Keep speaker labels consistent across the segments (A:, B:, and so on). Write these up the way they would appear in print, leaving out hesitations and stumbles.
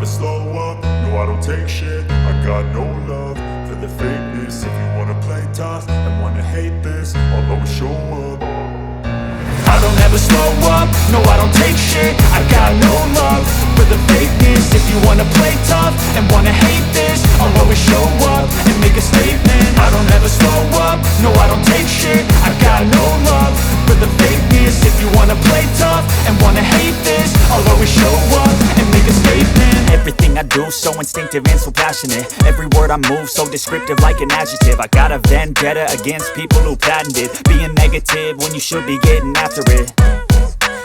A: slow up, no I don't take shit. I got no love for the fakeness. If you wanna play tough and wanna hate this, I'll always show up. I don't ever slow up, no I don't take shit. I got no love for the fakeness. If you wanna play tough and wanna hate this, I'll always show up and make a statement. I don't ever slow up, no I don't take shit. I got no love for the fakeness. If you wanna play tough and wanna hate this, I'll always show up and make a statement.
B: Everything I do so instinctive and so passionate. Every word I move so descriptive like an adjective. I got a vendetta against people who patented being negative when you should be getting after it.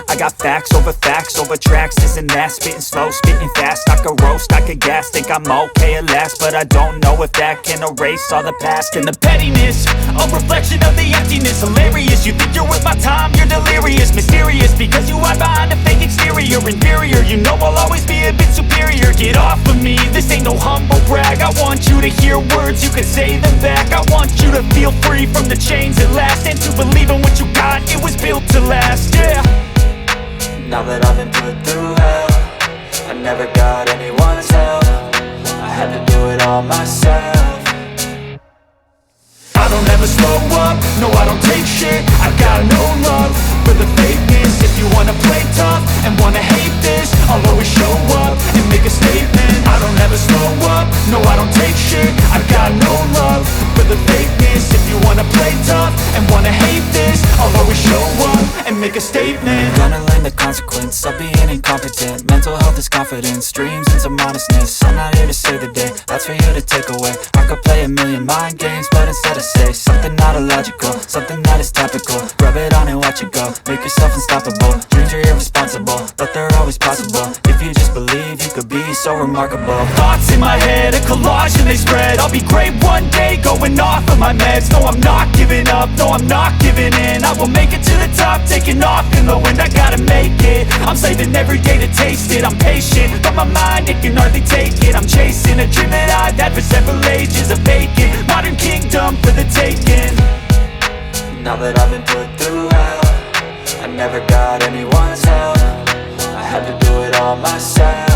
B: I got facts over tracks, this and that. Spitting slow, spitting fast. I could roast, I could gas. Think I'm okay at last, but I don't know if that can erase all the past. And the pettiness, a reflection of the emptiness. Hilarious, you think you're worth my time, you're delirious. Mysterious, because you hide behind a fake exterior. Inferior, you know I'll always be a bit superior. Get off of me, this ain't no humble brag. I want you to hear words, you can say them back. I want you to feel free from the chains at last, and to believe in what you got, it was built to last, yeah.
C: Now that I've been put through hell, I never got anyone's help. I had to do it all myself.
A: I don't ever slow up, no I don't take shit. I got no love for the fakeness. If you wanna play tough and wanna hate this, I'll always show up and make a statement. I don't ever slow up, no I don't take shit. I got no love for the fakeness. If you wanna play tough and wanna hate this, I'll always show up and make a statement.
C: Gonna learn the consequence of being incompetent. Mental health is confidence, dreams and some honestness. I'm not here to save the day, that's for you to take away. I could play a million mind games, but instead I say something not illogical, something that is topical. Rub it on and watch it go, make yourself unstoppable. Dreams are irresponsible, but they're always possible. If you just believe, you could be so remarkable.
B: Thoughts in my head, a collage and they spread. I'll be great one day, going off of my meds. No, I'm not giving up, no, I'm not giving in. I will make it to the top, taking off in the wind. I gotta make it, I'm saving every day to taste it. I'm patient, but my mind, it can hardly take it. I'm chasing a dream that I've had for several ages. A vacant, modern kingdom for the taking.
C: Now that I've been put through hell, I never got anyone's help. I had to do it all myself.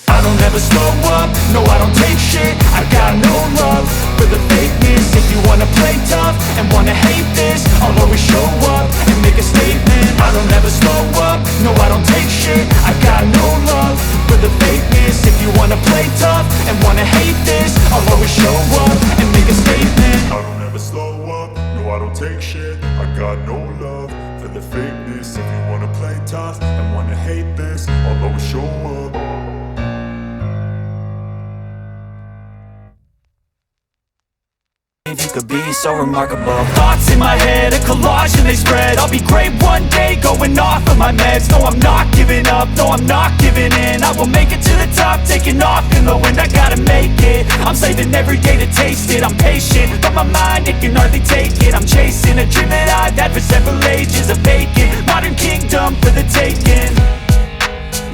A: I don't ever slow up, no I don't take shit. I got no love for the fakeness. If you wanna play tough and wanna hate this, I'll always show up and make a statement. I don't ever slow up, no I don't take shit. I got no love for the fakeness. If you wanna play tough and wanna hate this, I'll always show up and make a statement. I don't ever slow up, no I don't take shit. I got no love for the fakeness. If you wanna play tough and wanna hate this, I'll always show up.
C: You could be so remarkable.
B: Thoughts in my head, a collage and they spread. I'll be great one day, going off of my meds. No, I'm not giving up, no, I'm not giving in. I will make it to the top, taking off in the wind. I gotta make it, I'm saving every day to taste it. I'm patient, but my mind, it can hardly take it. I'm chasing a dream that I've had for several ages. A vacant, modern kingdom for the taking.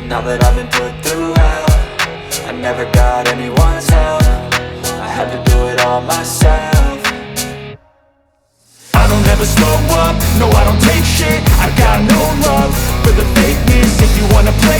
C: Now that I've been put through hell, I never got anyone's help. I had to do it all myself.
A: I don't ever slow up, no I don't take shit. I got no love for the fakeness. If you wanna play